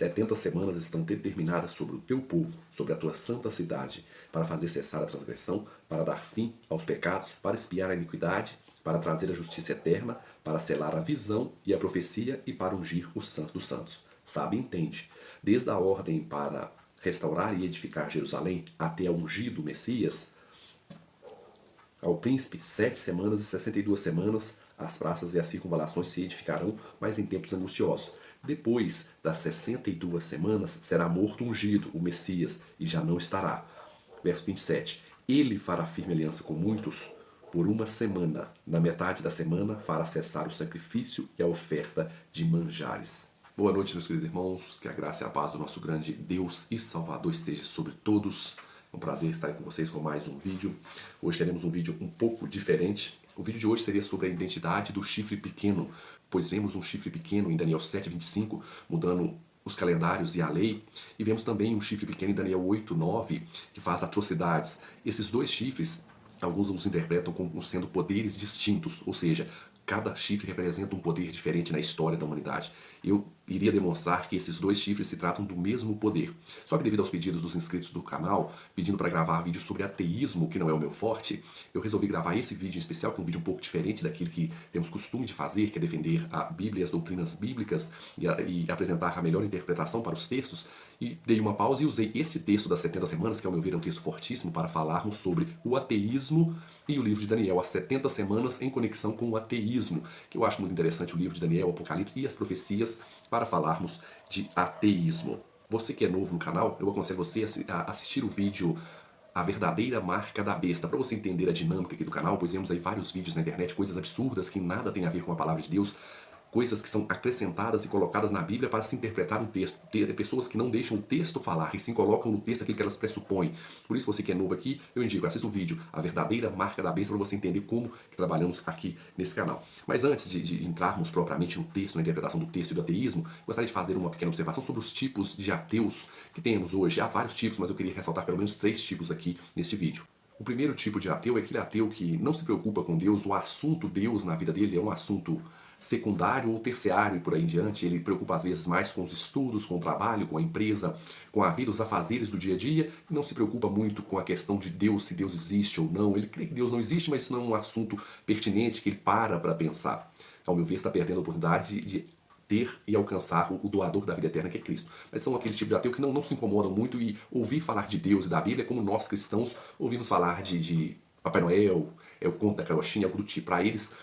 70 semanas estão determinadas sobre o teu povo, sobre a tua santa cidade, para fazer cessar a transgressão, para dar fim aos pecados, para expiar a iniquidade, para trazer a justiça eterna, para selar a visão e a profecia e para ungir o Santo dos Santos. Sabe e entende. Desde a ordem para restaurar e edificar Jerusalém até a ungido Messias, ao príncipe, 7 semanas e 62 semanas, as praças e as circunvalações se edificarão, mas em tempos angustiosos. Depois das 62 semanas, será morto ungido, o Messias, e já não estará. Verso 27. Ele fará firme aliança com muitos por uma semana. Na metade da semana, fará cessar o sacrifício e a oferta de manjares. Boa noite, meus queridos irmãos. Que a graça e a paz do nosso grande Deus e Salvador esteja sobre todos. É um prazer estar aqui com vocês com mais um vídeo. Hoje teremos um vídeo um pouco diferente. O vídeo de hoje seria sobre a identidade do chifre pequeno, pois vemos um chifre pequeno em Daniel 7:25, mudando os calendários e a lei, e vemos também um chifre pequeno em Daniel 8:9, que faz atrocidades. Esses dois chifres, alguns os interpretam como sendo poderes distintos, ou seja, cada chifre representa um poder diferente na história da humanidade. Eu iria demonstrar que esses dois chifres se tratam do mesmo poder. Só que devido aos pedidos dos inscritos do canal, pedindo para gravar vídeo sobre ateísmo, que não é o meu forte, eu resolvi gravar esse vídeo em especial, que é um vídeo um pouco diferente daquilo que temos costume de fazer, que é defender a Bíblia e as doutrinas bíblicas e apresentar a melhor interpretação para os textos. E dei uma pausa e usei este texto das 70 semanas, que ao meu ver é um texto fortíssimo, para falarmos sobre o ateísmo e o livro de Daniel, as 70 semanas em conexão com o ateísmo, que eu acho muito interessante o livro de Daniel, o Apocalipse e as profecias, para falarmos de ateísmo. Você que é novo no canal, eu aconselho você a assistir o vídeo A Verdadeira Marca da Besta, para você entender a dinâmica aqui do canal, pois vemos aí vários vídeos na internet, coisas absurdas que nada tem a ver com a palavra de Deus, coisas que são acrescentadas e colocadas na Bíblia para se interpretar um texto. Pessoas que não deixam o texto falar e sim colocam no texto aquilo que elas pressupõem. Por isso, você que é novo aqui, eu indico, assista o vídeo A Verdadeira Marca da Besta, para você entender como que trabalhamos aqui nesse canal. Mas antes de entrarmos propriamente no texto, na interpretação do texto e do ateísmo, gostaria de fazer uma pequena observação sobre os tipos de ateus que temos hoje. Há vários tipos, mas eu queria ressaltar pelo menos 3 tipos aqui neste vídeo. O primeiro tipo de ateu é aquele ateu que não se preocupa com Deus, o assunto Deus na vida dele é um assunto secundário ou terciário e por aí em diante. Ele preocupa às vezes mais com os estudos, com o trabalho, com a empresa, com a vida, os afazeres do dia a dia, e não se preocupa muito com a questão de Deus, se Deus existe ou não. Ele crê que Deus não existe, mas isso não é um assunto pertinente que ele para pensar. Ao meu ver, está perdendo a oportunidade de ter e alcançar o doador da vida eterna, que é Cristo. Mas são aquele tipo de ateu que não se incomodam muito e ouvir falar de Deus e da Bíblia, como nós cristãos ouvimos falar de Papai Noel, é o conto da carochinha, algo do tipo. Para eles,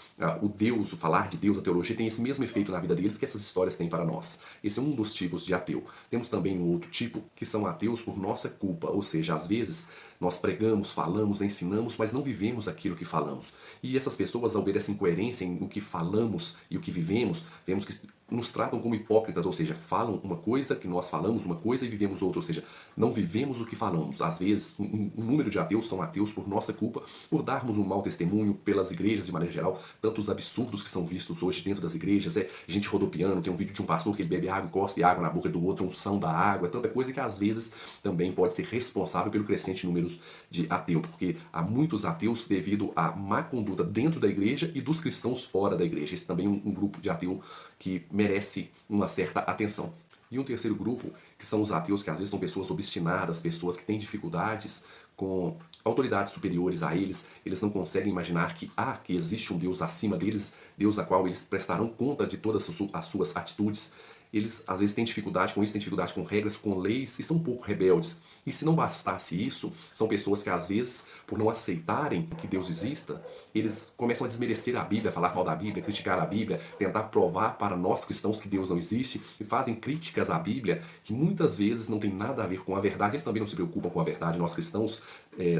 o Deus, o falar de Deus, a teologia tem esse mesmo efeito na vida deles que essas histórias têm para nós. Esse é um dos tipos de ateu. Temos também um outro tipo, que são ateus por nossa culpa, ou seja, às vezes nós pregamos, falamos, ensinamos, mas não vivemos aquilo que falamos. E essas pessoas, ao ver essa incoerência em o que falamos e o que vivemos, vemos que nos tratam como hipócritas, ou seja, falam uma coisa, que nós falamos uma coisa e vivemos outra, ou seja, não vivemos o que falamos. Às vezes, um número de ateus são ateus por nossa culpa, por darmos um mau testemunho pelas igrejas de maneira geral, tantos absurdos que são vistos hoje dentro das igrejas, gente rodopiando, tem um vídeo de um pastor que ele bebe água e cospe água na boca do outro, unção da água, tanta coisa que às vezes também pode ser responsável pelo crescente número de ateu, porque há muitos ateus devido à má conduta dentro da igreja e dos cristãos fora da igreja. Esse também é um grupo de ateu que merece uma certa atenção. E um terceiro grupo, que são os ateus, que às vezes são pessoas obstinadas, pessoas que têm dificuldades com autoridades superiores a eles, eles não conseguem imaginar que existe um Deus acima deles, Deus a qual eles prestarão conta de todas as suas atitudes. Eles às vezes têm dificuldade com isso, têm dificuldade com regras, com leis e são um pouco rebeldes. E se não bastasse isso, são pessoas que às vezes, por não aceitarem que Deus exista, eles começam a desmerecer a Bíblia, falar mal da Bíblia, criticar a Bíblia, tentar provar para nós cristãos que Deus não existe e fazem críticas à Bíblia que muitas vezes não tem nada a ver com a verdade. Eles também não se preocupam com a verdade. Nós cristãos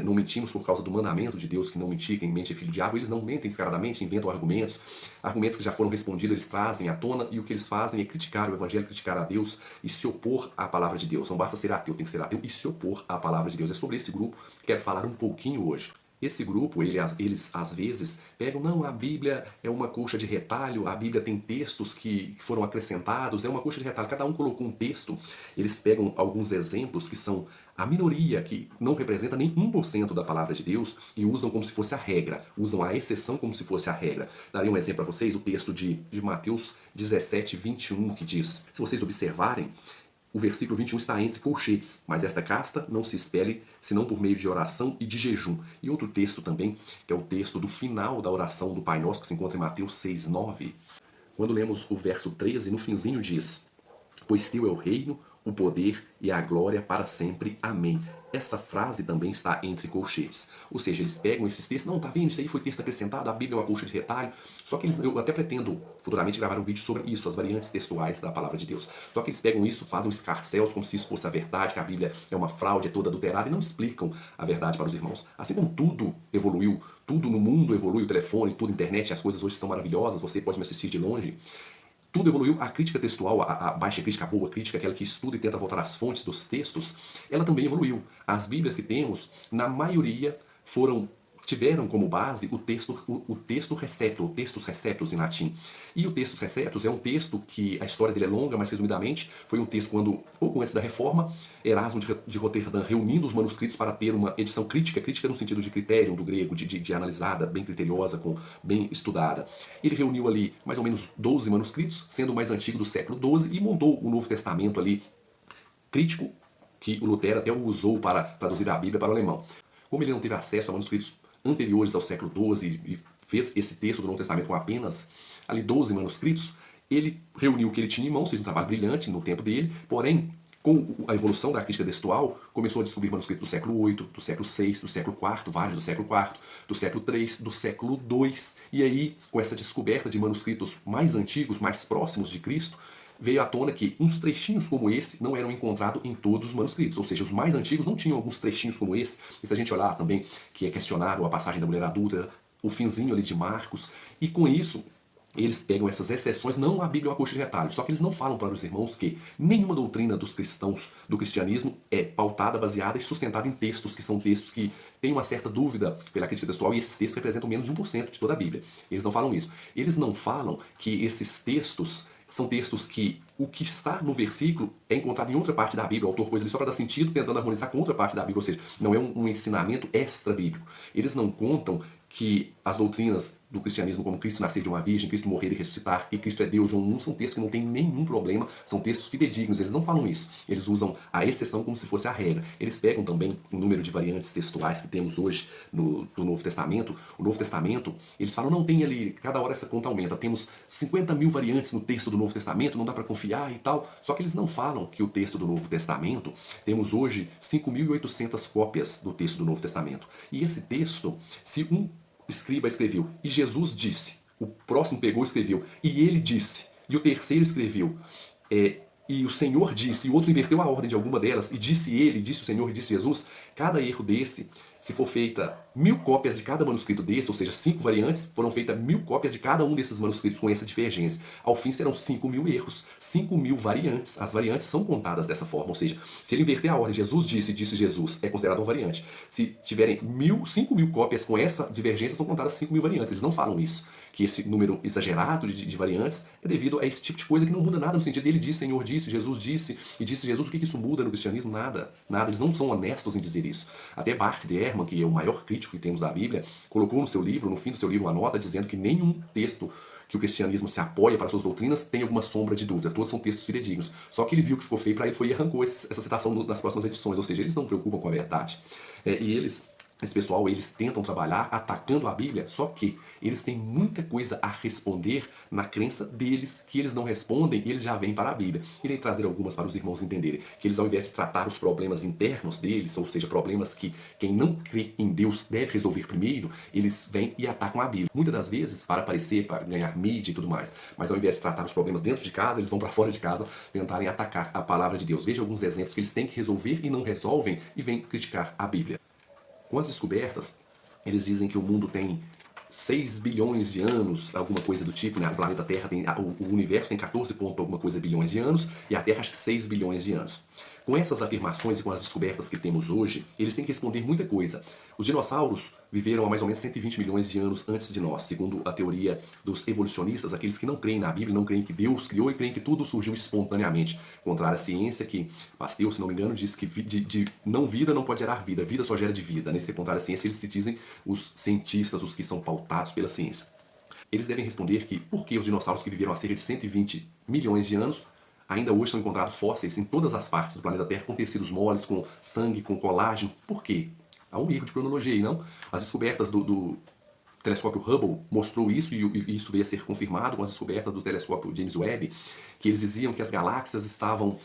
não mentimos por causa do mandamento de Deus, que não mentir, quem mente é filho do diabo. Eles não mentem descaradamente, inventam argumentos que já foram respondidos, eles trazem à tona, e o que eles fazem é criticar o Evangelho, criticar a Deus e se opor à palavra de Deus. Não basta ser ateu, tem que ser ateu e se opor à palavra de Deus. É sobre esse grupo que quero falar um pouquinho hoje. Esse grupo, eles às vezes pegam, não, a Bíblia é uma colcha de retalho, a Bíblia tem textos que foram acrescentados, é uma colcha de retalho, cada um colocou um texto, eles pegam alguns exemplos que são a minoria, que não representa nem 1% da palavra de Deus, e usam como se fosse a regra, usam a exceção como se fosse a regra. Darei um exemplo para vocês, o texto de Mateus 17:21, que diz, se vocês observarem, o versículo 21 está entre colchetes, mas esta casta não se expele senão por meio de oração e de jejum. E outro texto também, que é o texto do final da oração do Pai Nosso, que se encontra em Mateus 6:9. Quando lemos o verso 13, no finzinho diz: pois teu é o reino, o poder e a glória para sempre. Amém. Essa frase também está entre colchetes. Ou seja, eles pegam esses textos, não, tá vendo, isso aí foi texto acrescentado, a Bíblia é uma colcha de retalho. Só que eu até pretendo futuramente gravar um vídeo sobre isso, as variantes textuais da palavra de Deus. Só que eles pegam isso, fazem um escarcéus como se isso fosse a verdade, que a Bíblia é uma fraude, é toda adulterada, e não explicam a verdade para os irmãos. Assim como tudo evoluiu, tudo no mundo evolui, o telefone, tudo, a internet, as coisas hoje são maravilhosas, você pode me assistir de longe. Tudo evoluiu, a crítica textual, a baixa crítica, a boa crítica, aquela que estuda e tenta voltar às fontes dos textos, ela também evoluiu. As Bíblias que temos, na maioria, tiveram como base o texto recepto, ou textus receptus em latim. E o textus receptus é um texto que a história dele é longa, mas resumidamente foi um texto quando, pouco antes da Reforma, Erasmo de Roterdã reunindo os manuscritos para ter uma edição crítica, crítica no sentido de critério do grego, de analisada, bem criteriosa, bem estudada. Ele reuniu ali mais ou menos 12 manuscritos, sendo o mais antigo do século XII, e montou o Novo Testamento ali crítico, que o Lutero até usou para traduzir a Bíblia para o alemão. Como ele não teve acesso a manuscritos anteriores ao século XII e fez esse texto do Novo Testamento com apenas ali 12 manuscritos, ele reuniu o que ele tinha em mãos, fez um trabalho brilhante no tempo dele, porém, com a evolução da crítica textual, começou a descobrir manuscritos do século VIII, do século VI, do século IV, vários do século IV, do século III, do século II, e aí, com essa descoberta de manuscritos mais antigos, mais próximos de Cristo, veio à tona que uns trechinhos como esse não eram encontrados em todos os manuscritos, ou seja, os mais antigos não tinham alguns trechinhos como esse, e se a gente olhar também que é questionável a passagem da mulher adúltera, o finzinho ali de Marcos, e com isso eles pegam essas exceções, não a Bíblia é uma coxa de retalho, só que eles não falam para os irmãos que nenhuma doutrina dos cristãos, do cristianismo, é pautada, baseada e sustentada em textos que são textos que têm uma certa dúvida pela crítica textual, e esses textos representam menos de 1% de toda a Bíblia. Eles não falam isso. Eles não falam que esses textos são textos que o que está no versículo é encontrado em outra parte da Bíblia. O autor pôs ele só para dar sentido, tentando harmonizar com outra parte da Bíblia, ou seja, não é um ensinamento extra-bíblico. Eles não contam que as doutrinas do cristianismo, como Cristo nascer de uma virgem, Cristo morrer e ressuscitar, e Cristo é Deus, João 1, são textos que não tem nenhum problema, são textos fidedignos, eles não falam isso. Eles usam a exceção como se fosse a regra. Eles pegam também o número de variantes textuais que temos hoje no Novo Testamento. O Novo Testamento, eles falam, não tem ali, cada hora essa conta aumenta, temos 50 mil variantes no texto do Novo Testamento, não dá para confiar e tal. Só que eles não falam que o texto do Novo Testamento, temos hoje 5.800 cópias do texto do Novo Testamento. E esse texto, se um escriba escreveu, e Jesus disse, o próximo pegou e escreveu, e ele disse, e o terceiro escreveu, e o Senhor disse, e o outro inverteu a ordem de alguma delas, e disse ele, disse o Senhor, e disse Jesus, cada erro desse, se for feita 1000 cópias de cada manuscrito desse, ou seja, 5 variantes, foram feitas 1000 cópias de cada um desses manuscritos com essa divergência. Ao fim serão 5.000 erros, 5.000 variantes. As variantes são contadas dessa forma, ou seja, se ele inverter a ordem, Jesus disse, disse Jesus, é considerado uma variante. Se tiverem 5.000 cópias com essa divergência, são contadas 5.000 variantes. Eles não falam isso, que esse número exagerado de variantes é devido a esse tipo de coisa que não muda nada no sentido dele disse, Senhor disse, Jesus disse, e disse Jesus. O que isso muda no cristianismo? Nada. Nada. Eles não são honestos em dizer isso. Até Bart de Ehrman, que é o maior crítico que temos da Bíblia, colocou no seu livro, no fim do seu livro, uma nota dizendo que nenhum texto que o cristianismo se apoia para suas doutrinas tem alguma sombra de dúvida. Todos são textos fidedignos. Só que ele viu que ficou feio para ele, foi e arrancou essa citação nas próximas edições. Ou seja, eles não preocupam com a verdade. E esse pessoal, eles tentam trabalhar atacando a Bíblia, só que eles têm muita coisa a responder na crença deles, que eles não respondem e eles já vêm para a Bíblia. Irei trazer algumas para os irmãos entenderem, que eles ao invés de tratar os problemas internos deles, ou seja, problemas que quem não crê em Deus deve resolver primeiro, eles vêm e atacam a Bíblia. Muitas das vezes para aparecer, para ganhar mídia e tudo mais, mas ao invés de tratar os problemas dentro de casa, eles vão para fora de casa tentarem atacar a palavra de Deus. Veja alguns exemplos que eles têm que resolver e não resolvem e vêm criticar a Bíblia. Com as descobertas, eles dizem que o mundo tem 6 bilhões de anos, alguma coisa do tipo, né? O planeta Terra tem, o universo tem 14 ponto alguma coisa bilhões de anos, e a Terra acho que 6 bilhões de anos. Com essas afirmações e com as descobertas que temos hoje, eles têm que responder muita coisa. Os dinossauros viveram há mais ou menos 120 milhões de anos antes de nós, segundo a teoria dos evolucionistas, aqueles que não creem na Bíblia, não creem que Deus criou e creem que tudo surgiu espontaneamente. Contrário à ciência, que Pasteur, se não me engano, diz que de não vida não pode gerar vida, vida só gera de vida. Nesse contrário à ciência, eles se dizem os cientistas, os que são pautados pela ciência. Eles devem responder que por que os dinossauros que viveram há cerca de 120 milhões de anos Ainda hoje são encontrados fósseis em todas as partes do planeta Terra com tecidos moles, com sangue, com colágeno. Por quê? Há um erro de cronologia aí, não? As descobertas do telescópio Hubble mostrou isso e isso veio a ser confirmado com as descobertas do telescópio James Webb, que eles diziam que as galáxias estavam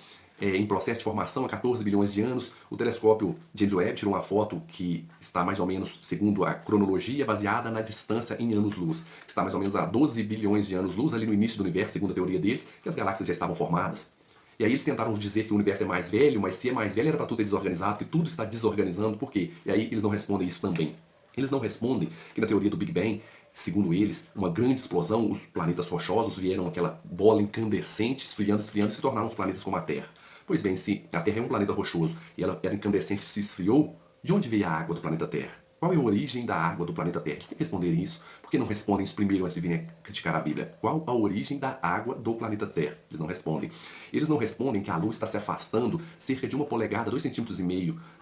em processo de formação há 14 bilhões de anos. O telescópio James Webb tirou uma foto que está mais ou menos, segundo a cronologia, baseada na distância em anos-luz, que está mais ou menos a 12 bilhões de anos-luz, ali no início do universo, segundo a teoria deles, que as galáxias já estavam formadas. E aí eles tentaram dizer que o universo é mais velho, mas se é mais velho era para tudo ter desorganizado, que tudo está desorganizando, por quê? E aí eles não respondem isso também. Eles não respondem que na teoria do Big Bang, segundo eles, uma grande explosão, os planetas rochosos vieram aquela bola incandescente, esfriando, esfriando, e se tornaram os planetas como a Terra. Pois bem, se a Terra é um planeta rochoso e ela era incandescente e se esfriou, de onde veio a água do planeta Terra? Qual é a origem da água do planeta Terra? Eles têm que responder isso. Por que não respondem isso primeiro antes de virem criticar a Bíblia? Qual a origem da água do planeta Terra? Eles não respondem. Eles não respondem que a Lua está se afastando cerca de 1 polegada, 2,5 centímetros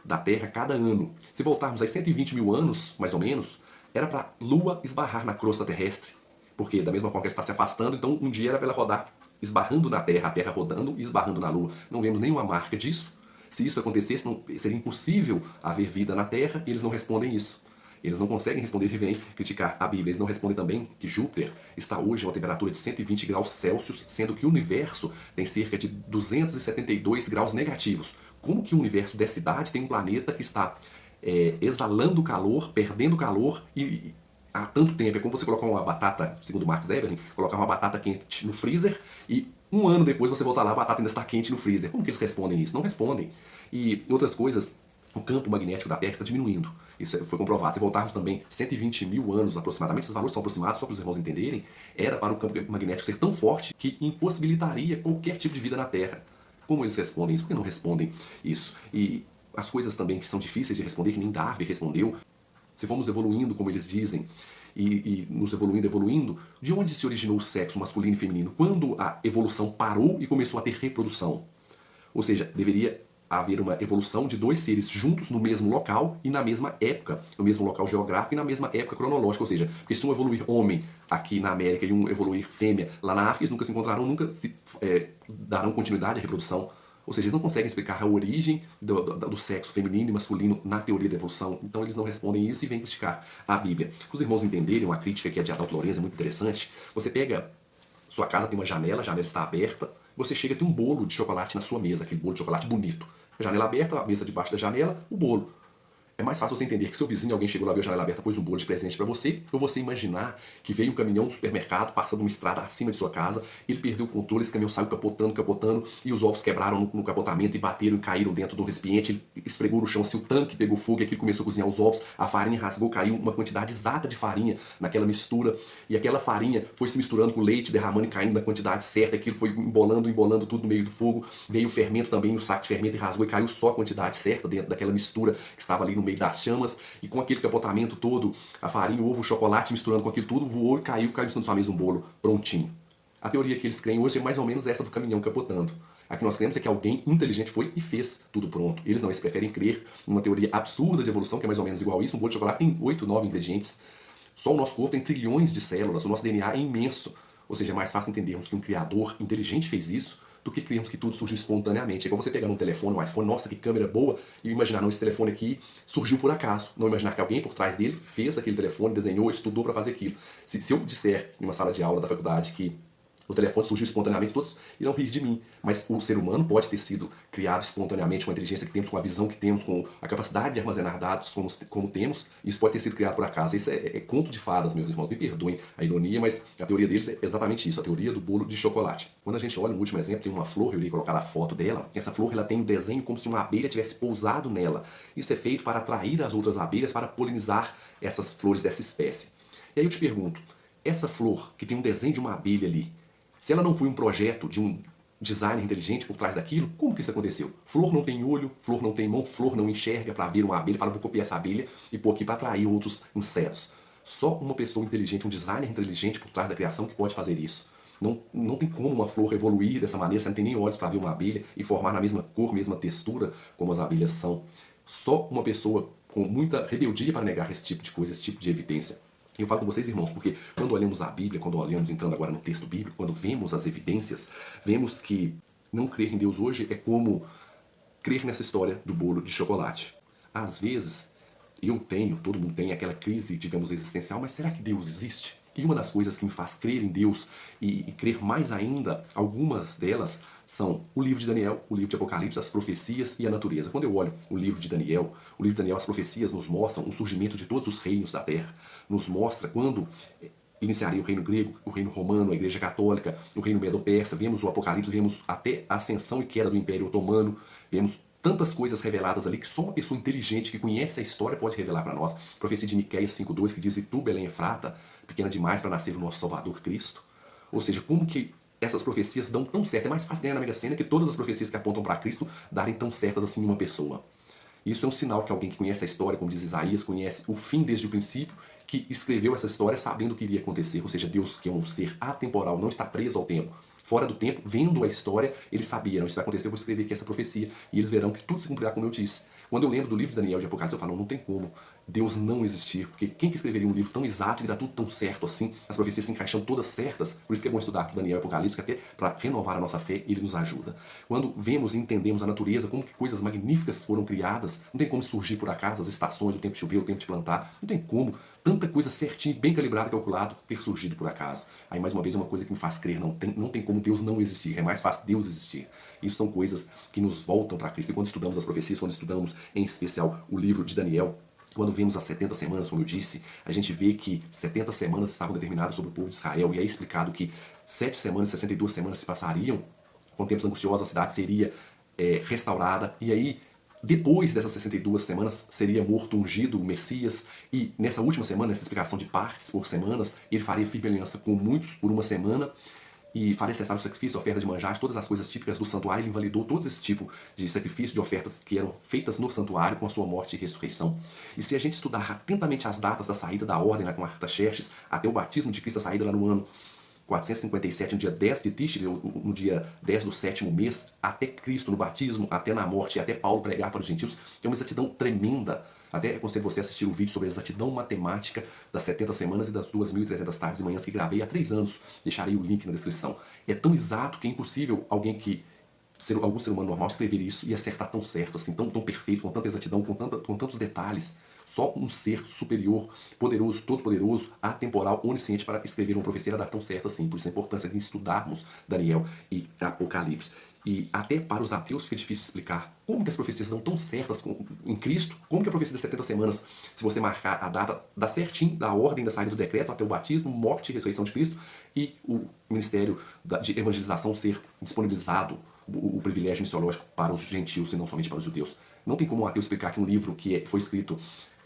da Terra cada ano. Se voltarmos a 120 mil anos, mais ou menos, era para a Lua esbarrar na crosta terrestre. Porque da mesma forma que ela está se afastando, então um dia era para ela rodar esbarrando na Terra, a Terra rodando e esbarrando na Lua. Não vemos nenhuma marca disso. Se isso acontecesse, seria impossível haver vida na Terra e eles não respondem isso. Eles não conseguem responder e vêm criticar a Bíblia. Eles não respondem também que Júpiter está hoje a uma temperatura de 120 graus Celsius, sendo que o universo tem cerca de 272 graus negativos. Como que o universo dessa idade tem um planeta que está exalando calor, perdendo calor e há tanto tempo? É como você colocar uma batata, segundo Marcos Eberlin, colocar uma batata quente no freezer e um ano depois você voltar lá, a batata ainda está quente no freezer. Como que eles respondem isso? Não respondem. E outras coisas, o campo magnético da Terra está diminuindo. Isso foi comprovado. Se voltarmos também 120 mil anos aproximadamente, esses valores são aproximados só para os irmãos entenderem, era para o campo magnético ser tão forte que impossibilitaria qualquer tipo de vida na Terra. Como eles respondem isso? Por que não respondem isso? E as coisas também que são difíceis de responder, que nem Darwin respondeu, se formos evoluindo, como eles dizem, e nos evoluindo, de onde se originou o sexo masculino e feminino? Quando a evolução parou e começou a ter reprodução? Ou seja, deveria haver uma evolução de dois seres juntos no mesmo local e na mesma época, no mesmo local geográfico e na mesma época cronológica. Ou seja, porque se um evoluir homem aqui na América e um evoluir fêmea lá na África, eles nunca se encontrarão, nunca se darão continuidade à reprodução. Ou seja, eles não conseguem explicar a origem do sexo feminino e masculino na teoria da evolução. Então eles não respondem isso e vêm criticar a Bíblia. Para os irmãos entenderem, uma crítica que é de Adalto Lorenzo, é muito interessante. Você pega, sua casa tem uma janela, a janela está aberta, você chega a ter um bolo de chocolate na sua mesa, aquele bolo de chocolate bonito. A janela aberta, a mesa debaixo da janela, o bolo. É mais fácil você entender que seu vizinho, alguém chegou lá, viu a janela aberta, pôs um bolo de presente para você, ou você imaginar que veio um caminhão do supermercado, passa de uma estrada acima de sua casa, ele perdeu o controle, esse caminhão saiu capotando, e os ovos quebraram no capotamento e bateram e caíram dentro do recipiente, ele esfregou no chão, se o tanque pegou fogo e aquilo começou a cozinhar os ovos, a farinha rasgou, caiu uma quantidade exata de farinha naquela mistura, e aquela farinha foi se misturando com leite, derramando e caindo na quantidade certa, aquilo foi embolando tudo no meio do fogo, veio o fermento também, o saco de fermento e rasgou e caiu só a quantidade certa dentro daquela mistura que estava ali no meio das chamas, e com aquele capotamento todo, a farinha, o ovo, o chocolate misturando com aquilo tudo, voou e caiu em cima da sua mesa um bolo prontinho. A teoria que eles creem hoje é mais ou menos essa do caminhão capotando. A que nós cremos é que alguém inteligente foi e fez tudo pronto. Eles não, eles preferem crer numa teoria absurda de evolução, que é mais ou menos igual a isso. Um bolo de chocolate tem 8, 9 ingredientes. Só o nosso corpo tem trilhões de células, o nosso DNA é imenso. Ou seja, é mais fácil entendermos que um criador inteligente fez isso do que criamos que tudo surge espontaneamente. É igual você pegar um telefone, um iPhone, nossa, que câmera boa, e imaginar, não, esse telefone aqui surgiu por acaso. Não imaginar que alguém por trás dele fez aquele telefone, desenhou, estudou para fazer aquilo. Se eu disser em uma sala de aula da faculdade que o telefone surgiu espontaneamente, todos irão rir de mim. Mas o ser humano pode ter sido criado espontaneamente, com a inteligência que temos, com a visão que temos, com a capacidade de armazenar dados como temos. Isso pode ter sido criado por acaso. Isso é conto de fadas, meus irmãos. Me perdoem a ironia, mas a teoria deles é exatamente isso, a teoria do bolo de chocolate. Quando a gente olha no último exemplo, tem uma flor, eu irei colocar a foto dela. Essa flor ela tem um desenho como se uma abelha tivesse pousado nela. Isso é feito para atrair as outras abelhas, para polinizar essas flores dessa espécie. E aí eu te pergunto, essa flor que tem um desenho de uma abelha ali, se ela não foi um projeto de um designer inteligente por trás daquilo, como que isso aconteceu? Flor não tem olho, flor não tem mão, flor não enxerga para ver uma abelha, fala, vou copiar essa abelha e pôr aqui para atrair outros insetos. Só uma pessoa inteligente, um designer inteligente por trás da criação que pode fazer isso. Não tem como uma flor evoluir dessa maneira, você não tem nem olhos para ver uma abelha e formar na mesma cor, mesma textura como as abelhas são. Só uma pessoa com muita rebeldia para negar esse tipo de coisa, esse tipo de evidência. Eu falo com vocês, irmãos, porque quando olhamos a Bíblia, quando olhamos, entrando agora no texto bíblico, quando vemos as evidências, vemos que não crer em Deus hoje é como crer nessa história do bolo de chocolate. Às vezes, todo mundo tem aquela crise, digamos, existencial, mas será que Deus existe? E uma das coisas que me faz crer em Deus e crer mais ainda, algumas delas são o livro de Daniel, o livro de Apocalipse, as profecias e a natureza. Quando eu olho o livro de Daniel, as profecias nos mostram o surgimento de todos os reinos da terra, nos mostra quando iniciaria o reino grego, o reino romano, a igreja católica, o reino medo-persa, vemos o Apocalipse, vemos até a ascensão e queda do Império Otomano, vemos tantas coisas reveladas ali que só uma pessoa inteligente que conhece a história pode revelar para nós. A profecia de Miqueias 5:2 que diz: "E tu, Belém Efrata, pequena demais para nascer o nosso Salvador Cristo." Ou seja, como que essas profecias dão tão certo? É mais fácil ganhar na Mega Sena que todas as profecias que apontam para Cristo darem tão certas assim em uma pessoa. Isso é um sinal que alguém que conhece a história, como diz Isaías, conhece o fim desde o princípio, que escreveu essa história sabendo o que iria acontecer. Ou seja, Deus, que é um ser atemporal, não está preso ao tempo. Fora do tempo, vendo a história, ele sabia, não, isso vai acontecer, eu vou escrever aqui essa profecia. E eles verão que tudo se cumprirá como eu disse. Quando eu lembro do livro de Daniel de Apocalipse, eu falo, não tem como Deus não existir, porque quem que escreveria um livro tão exato e dá tudo tão certo assim, as profecias se encaixando todas certas, por isso que é bom estudar Daniel e Apocalipse, que até para renovar a nossa fé, ele nos ajuda. Quando vemos e entendemos a natureza, como que coisas magníficas foram criadas, não tem como surgir por acaso, as estações, o tempo de chover, o tempo de plantar, não tem como tanta coisa certinha, bem calibrada, calculado, ter surgido por acaso. Aí mais uma vez é uma coisa que me faz crer, não tem como Deus não existir, é mais fácil Deus existir. Isso são coisas que nos voltam para Cristo. E quando estudamos as profecias, quando estudamos em especial o livro de Daniel, quando vemos as 70 semanas, como eu disse, a gente vê que 70 semanas estavam determinadas sobre o povo de Israel, e é explicado que 7 semanas, 62 semanas se passariam, com tempos angustiosos a cidade seria restaurada, e aí depois dessas 62 semanas seria morto, ungido o Messias, e nessa última semana, nessa explicação de partes por semanas, ele faria firme aliança com muitos por uma semana, e faria cessar o sacrifício, a oferta de manjares, todas as coisas típicas do santuário. Ele invalidou todos esse tipo de sacrifício, de ofertas que eram feitas no santuário com a sua morte e ressurreição. E se a gente estudar atentamente as datas da saída da ordem na quarta Xerxes, até o batismo de Cristo, a saída lá no ano 457, no dia 10 de Tishri, no dia 10 do 7º mês, até Cristo no batismo, até na morte, e até Paulo pregar para os gentios, é uma exatidão tremenda. Até aconselho você a assistir o vídeo sobre a exatidão matemática das 70 semanas e das 2.300 tardes e manhãs que gravei há 3 anos. Deixarei o link na descrição. É tão exato que é impossível algum ser humano normal escrever isso e acertar tão certo, assim, tão perfeito, com tanta exatidão, com tantos detalhes. Só um ser superior, poderoso, todo-poderoso, atemporal, onisciente para escrever uma profecia a dar tão certo assim. Por isso a importância de estudarmos Daniel e Apocalipse. E até para os ateus fica difícil explicar como que as profecias dão tão certas em Cristo, como que a profecia das 70 semanas, se você marcar a data, dá certinho da ordem da saída do decreto até o batismo, morte e ressurreição de Cristo, e o ministério de evangelização ser disponibilizado, o privilégio missiológico para os gentios e não somente para os judeus. Não tem como um ateu explicar que um livro que foi escrito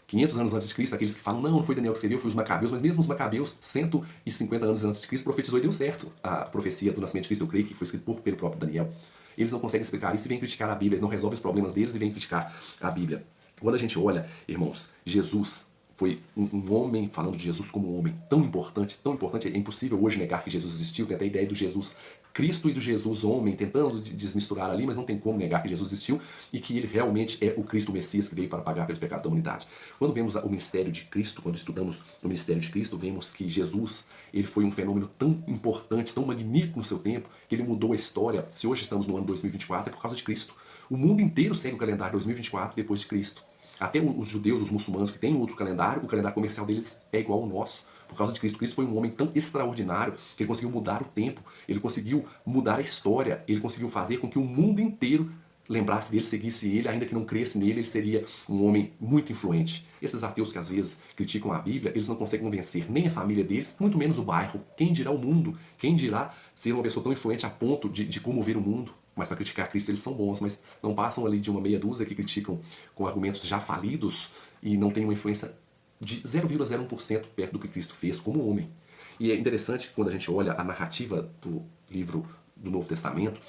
500 anos antes de Cristo, aqueles que falam, não foi Daniel que escreveu, foi os Macabeus, mas mesmo os Macabeus, 150 anos antes de Cristo, profetizou e deu certo. A profecia do nascimento de Cristo, eu creio que foi escrito pelo próprio Daniel. Eles não conseguem explicar isso e vêm criticar a Bíblia, eles não resolvem os problemas deles e vêm criticar a Bíblia. Quando a gente olha, irmãos, Jesus foi um homem, falando de Jesus como um homem tão importante, é impossível hoje negar que Jesus existiu, tem até a ideia do Jesus Cristo e do Jesus homem, tentando desmisturar ali, mas não tem como negar que Jesus existiu e que ele realmente é o Cristo, o Messias, que veio para pagar pelos pecados da humanidade. Quando vemos o ministério de Cristo, quando estudamos o ministério de Cristo, vemos que Jesus, ele foi um fenômeno tão importante, tão magnífico no seu tempo, que ele mudou a história. Se hoje estamos no ano 2024, é por causa de Cristo. O mundo inteiro segue o calendário 2024 depois de Cristo. Até os judeus, os muçulmanos que têm outro calendário, o calendário comercial deles é igual ao nosso. Por causa de Cristo. Cristo foi um homem tão extraordinário que ele conseguiu mudar o tempo, ele conseguiu mudar a história, ele conseguiu fazer com que o mundo inteiro lembrasse dele, seguisse ele, ainda que não cresce nele, ele seria um homem muito influente. Esses ateus que às vezes criticam a Bíblia, eles não conseguem convencer nem a família deles, muito menos o bairro. Quem dirá o mundo? Quem dirá ser uma pessoa tão influente a ponto de comover o mundo? Mas para criticar Cristo eles são bons, mas não passam ali de uma meia dúzia que criticam com argumentos já falidos e não têm uma influência de 0,01% perto do que Cristo fez como homem. E é interessante que quando a gente olha a narrativa do livro do Novo Testamento,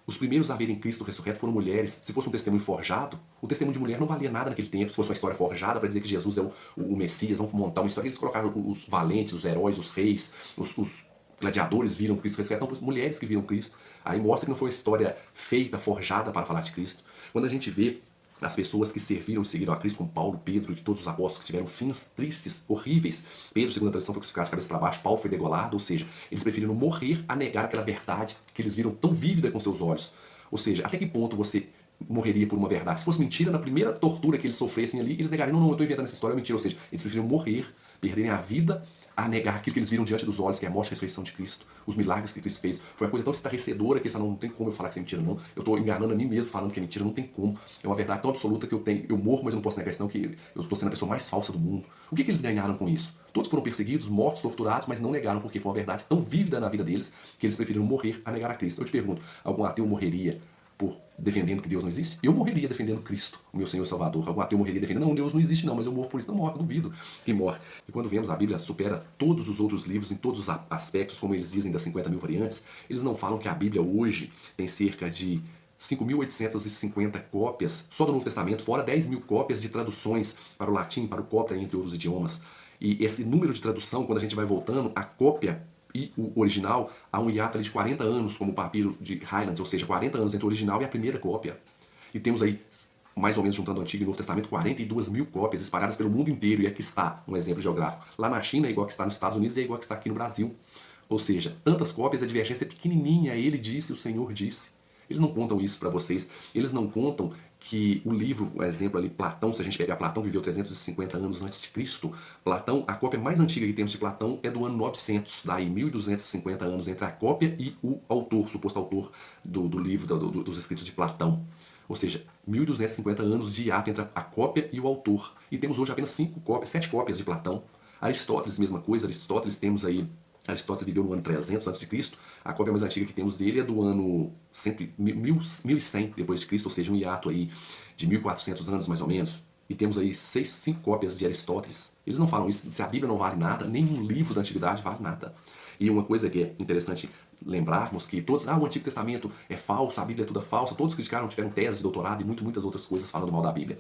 os primeiros a verem Cristo ressurreto foram mulheres. Se fosse um testemunho forjado, o testemunho de mulher não valia nada naquele tempo. Se fosse uma história forjada para dizer que Jesus é o Messias, vamos montar uma história, eles colocaram os valentes, os heróis, os reis, os gladiadores viram Cristo ressurreto, não, mulheres que viram Cristo. Aí mostra que não foi uma história feita, forjada para falar de Cristo. Quando a gente vê As pessoas que serviram e seguiram a Cristo, como Paulo, Pedro e todos os apóstolos que tiveram fins tristes, horríveis. Pedro, segundo a tradição, foi crucificado de cabeça para baixo, Paulo foi degolado, ou seja, eles preferiram morrer a negar aquela verdade que eles viram tão vívida com seus olhos. Ou seja, até que ponto você morreria por uma verdade? Se fosse mentira, na primeira tortura que eles sofressem ali, eles negariam, não, eu estou inventando essa história, é mentira. Ou seja, eles preferiram morrer, perderem a vida, a negar aquilo que eles viram diante dos olhos, que é a morte e a ressurreição de Cristo, os milagres que Cristo fez. Foi uma coisa tão estarrecedora que eles falaram, não tem como eu falar que isso é mentira, não. Eu estou enganando a mim mesmo falando que é mentira, não tem como. É uma verdade tão absoluta que eu morro, mas eu não posso negar isso, não, que eu estou sendo a pessoa mais falsa do mundo. O que eles ganharam com isso? Todos foram perseguidos, mortos, torturados, mas não negaram, porque foi uma verdade tão vívida na vida deles que eles preferiram morrer a negar a Cristo. Eu te pergunto, algum ateu morreria por defendendo que Deus não existe? Eu morreria defendendo Cristo, o meu Senhor e Salvador. Algum ateu morreria defendendo, não, Deus não existe não, mas eu morro por isso. Não morre, duvido que morre. E quando vemos a Bíblia supera todos os outros livros em todos os aspectos, como eles dizem das 50 mil variantes, eles não falam que a Bíblia hoje tem cerca de 5.850 cópias só do Novo Testamento, fora 10 mil cópias de traduções para o latim, para o copta, entre outros idiomas. E esse número de tradução, quando a gente vai voltando, a cópia e o original, há um hiato de 40 anos, como o papiro de Highlands, ou seja, 40 anos entre o original e a primeira cópia. E temos aí, mais ou menos juntando o Antigo e o Novo Testamento, 42 mil cópias espalhadas pelo mundo inteiro. E aqui está um exemplo geográfico. Lá na China é igual que está nos Estados Unidos e é igual que está aqui no Brasil. Ou seja, tantas cópias, a divergência é pequenininha. Ele disse, o Senhor disse. Eles não contam isso para vocês. Eles não contam que o livro, o exemplo ali, Platão, se a gente pegar Platão, que viveu 350 anos antes de Cristo, Platão, a cópia mais antiga que temos de Platão é do ano 900, daí 1250 anos entre a cópia e o autor, o suposto autor do livro, dos escritos de Platão. Ou seja, 1250 anos de hiato entre a cópia e o autor. E temos hoje apenas 7 cópias de Platão. Aristóteles, mesma coisa, Aristóteles temos aí, Aristóteles viveu no ano 300 a.C., a cópia mais antiga que temos dele é do ano 1100 depois de Cristo, ou seja, um hiato aí de 1400 anos mais ou menos. E temos aí 5 cópias de Aristóteles. Eles não falam isso, se a Bíblia não vale nada, nenhum livro da Antiguidade vale nada. E uma coisa que é interessante lembrarmos que todos, o Antigo Testamento é falso, a Bíblia é toda falsa, todos criticaram, tiveram tese de doutorado e muitas outras coisas falando mal da Bíblia.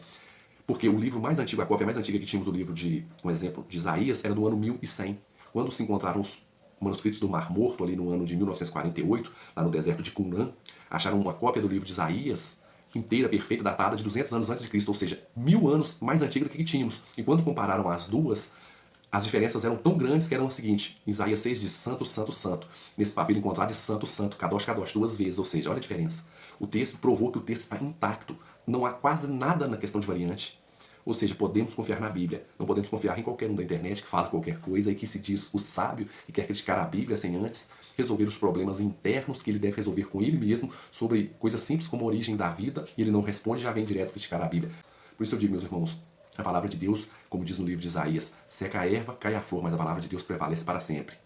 Porque o livro mais antigo, a cópia mais antiga que tínhamos do livro de, um exemplo, de Isaías, era do ano 1100. Quando se encontraram os manuscritos do Mar Morto, ali no ano de 1948, lá no deserto de Qumran, acharam uma cópia do livro de Isaías, inteira, perfeita, datada de 200 anos antes de Cristo, ou seja, 1000 anos mais antiga do que tínhamos. E quando compararam as duas, as diferenças eram tão grandes que eram o seguinte: Isaías 6 diz santo, santo, santo. Nesse papiro encontrado de santo, santo, kadosh, kadosh, 2 vezes, ou seja, olha a diferença. O texto provou que o texto está intacto, não há quase nada na questão de variante. Ou seja, podemos confiar na Bíblia, não podemos confiar em qualquer um da internet que fala qualquer coisa e que se diz o sábio e quer criticar a Bíblia sem antes resolver os problemas internos que ele deve resolver com ele mesmo sobre coisas simples como a origem da vida, e ele não responde e já vem direto criticar a Bíblia. Por isso eu digo, meus irmãos, a palavra de Deus, como diz no livro de Isaías, seca a erva, cai a flor, mas a palavra de Deus prevalece para sempre.